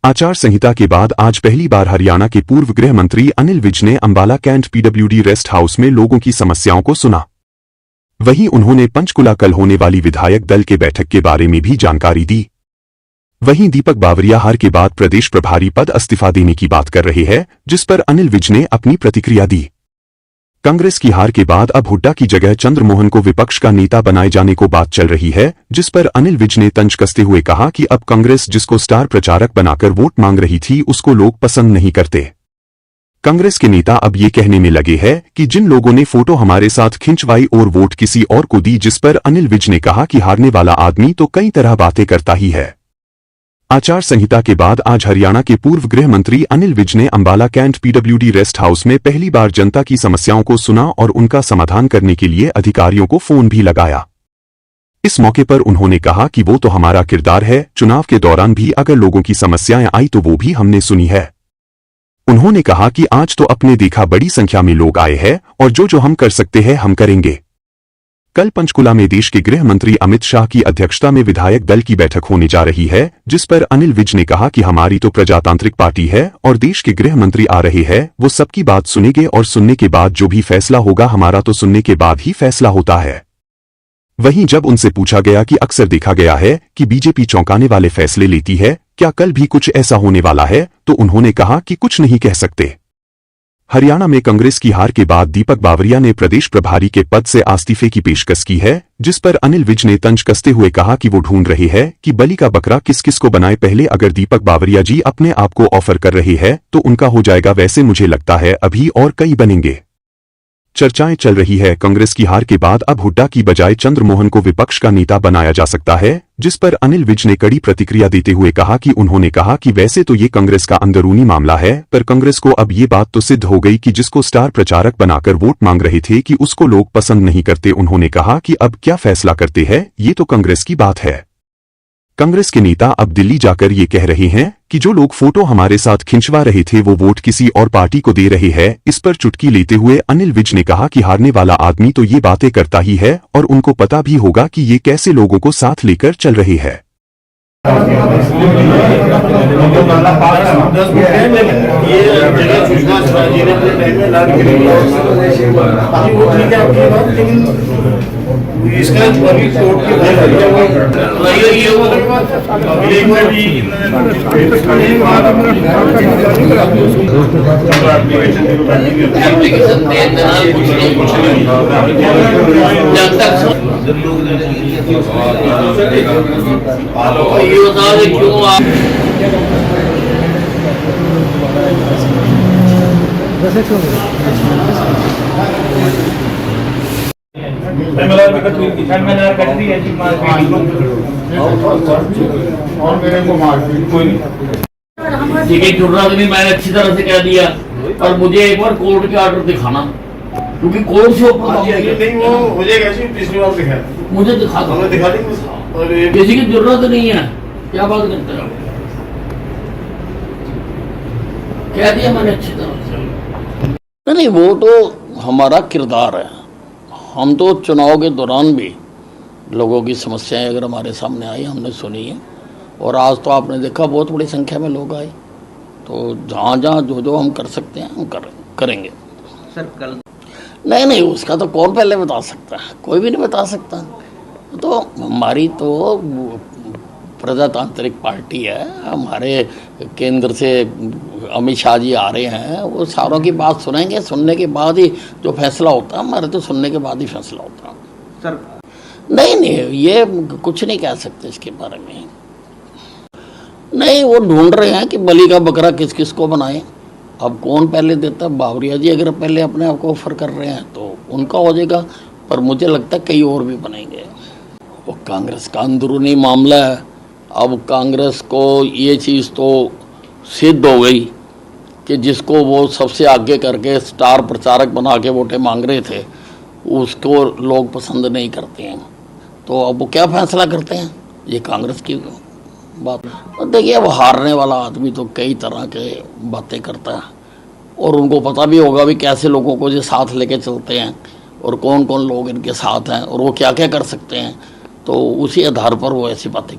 आचार संहिता के बाद आज पहली बार हरियाणा के पूर्व गृह मंत्री अनिल विज ने Ambala Cantt PWD rest house में लोगों की समस्याओं को सुना। वहीं उन्होंने पंचकुला कल होने वाली विधायक दल के बैठक के बारे में भी जानकारी दी। वहीं दीपक बावरिया हार के बाद प्रदेश प्रभारी पद इस्तीफा देने की बात कर रहे हैं, जिस पर अनिल विज ने अपनी प्रतिक्रिया दी। कांग्रेस की हार के बाद अब हुड्डा की जगह चंद्रमोहन को विपक्ष का नेता बनाए जाने को बात चल रही है, जिस पर अनिल विज ने तंज कसते हुए कहा कि अब कांग्रेस जिसको स्टार प्रचारक बनाकर वोट मांग रही थी उसको लोग पसंद नहीं करते। कांग्रेस के नेता अब ये कहने में लगे हैं कि जिन लोगों ने फोटो हमारे साथ खिंचवाई और वोट किसी और को दी, जिस पर अनिल विज ने कहा कि हारने वाला आदमी तो कई तरह बातें करता ही है। आचार संहिता के बाद आज हरियाणा के पूर्व गृह मंत्री अनिल विज ने Ambala Cantt PWD rest house में पहली बार जनता की समस्याओं को सुना और उनका समाधान करने के लिए अधिकारियों को फोन भी लगाया। इस मौके पर उन्होंने कहा कि वो तो हमारा किरदार है, चुनाव के दौरान भी अगर लोगों की समस्याएं आई तो वो भी हमने सुनी है। उन्होंने कहा कि आज तो अपने देखा बड़ी संख्या में लोग आए हैं और जो हम कर सकते हैं हम करेंगे। कल पंचकुला में देश के गृह मंत्री अमित शाह की अध्यक्षता में विधायक दल की बैठक होने जा रही है, जिस पर अनिल विज ने कहा कि हमारी तो प्रजातांत्रिक पार्टी है और देश के गृह मंत्री आ रहे हैं, वो सबकी बात सुनेंगे और सुनने के बाद जो भी फैसला होगा हमारा तो सुनने के बाद ही फैसला होता है। वहीं जब उनसे पूछा गया कि अक्सर देखा गया है कि बीजेपी चौंकाने वाले फैसले लेती है, क्या कल भी कुछ ऐसा होने वाला है, तो उन्होंने कहा कि कुछ नहीं कह सकते। हरियाणा में कांग्रेस की हार के बाद दीपक बावरिया ने प्रदेश प्रभारी के पद से इस्तीफे की पेशकश की है, जिस पर अनिल विज ने तंज कसते हुए कहा कि वो ढूंढ रहे हैं कि बलि का बकरा किस किस को बनाए। पहले अगर दीपक बावरिया जी अपने आप को ऑफर कर रहे हैं तो उनका हो जाएगा, वैसे मुझे लगता है अभी और कई बनेंगे। चर्चाएं चल रही है कांग्रेस की हार के बाद अब हुड्डा की बजाय चंद्रमोहन को विपक्ष का नेता बनाया जा सकता है, जिस पर अनिल विज ने कड़ी प्रतिक्रिया देते हुए कहा कि उन्होंने कहा कि वैसे तो ये कांग्रेस का अंदरूनी मामला है, पर कांग्रेस को अब ये बात तो सिद्ध हो गई कि जिसको स्टार प्रचारक बनाकर वोट मांग रहे थे कि उसको लोग पसंद नहीं करते। उन्होंने कहा कि अब क्या फैसला करते हैं ये तो कांग्रेस की बात है। कांग्रेस के नेता अब दिल्ली जाकर ये कह रहे हैं कि जो लोग फोटो हमारे साथ खिंचवा रहे थे वो वोट किसी और पार्टी को दे रहे हैं। इस पर चुटकी लेते हुए अनिल विज ने कहा कि हारने वाला आदमी तो ये बातें करता ही है और उनको पता भी होगा कि ये कैसे लोगों को साथ लेकर चल रहे हैं। इसका अभी कोर्ट की ठीक है, जुर्रा नहीं मैंने अच्छी तरह से कह दिया, पर मुझे एक बार कोर्ट के ऑर्डर दिखाना, क्योंकि कोर्ट से ऊपर नहीं वो हो जाएगा। पिछली बार दिखा मुझे दिखा देंगे, किसी की जरूरत नहीं है। क्या बात करते हो, कह दिया मैंने अच्छी तरह से। नहीं, वो तो हमारा किरदार है। हम तो चुनाव के दौरान भी लोगों की समस्याएं अगर हमारे सामने आई हमने सुनी है, और आज तो आपने देखा बहुत बड़ी संख्या में लोग आए, तो जहाँ जहाँ जो हम कर सकते हैं हम करेंगे। सर कल नहीं उसका तो कौन पहले बता सकता है, कोई भी नहीं बता सकता। तो हमारी तो प्रजातांत्रिक पार्टी है, हमारे केंद्र से अमित शाह जी आ रहे हैं, वो सारों की बात सुनेंगे, सुनने के बाद ही जो फैसला होता है, हमारे तो सुनने के बाद ही फैसला होता है। सर नहीं ये कुछ नहीं कह सकते इसके बारे में। नहीं, वो ढूंढ रहे हैं कि बलि का बकरा किस किस को बनाए। अब कौन पहले देता है, बावरिया जी अगर पहले अपने आप को ऑफर कर रहे हैं तो उनका हो जाएगा, पर मुझे लगता है कई और भी बनेंगे। वो कांग्रेस का अंदरूनी मामला है। अब कांग्रेस को ये चीज़ तो सिद्ध हो गई कि जिसको वो सबसे आगे करके स्टार प्रचारक बना के वोटें मांग रहे थे उसको लोग पसंद नहीं करते हैं, तो अब वो क्या फैसला करते हैं, ये कांग्रेस की बात। तो देखिए, वो हारने वाला आदमी तो कई तरह के बातें करता है, और उनको पता भी होगा भी कैसे लोगों को ये साथ लेके चलते हैं और कौन कौन लोग इनके साथ हैं और वो क्या क्या कर सकते हैं, तो उसी आधार पर वो ऐसी बातें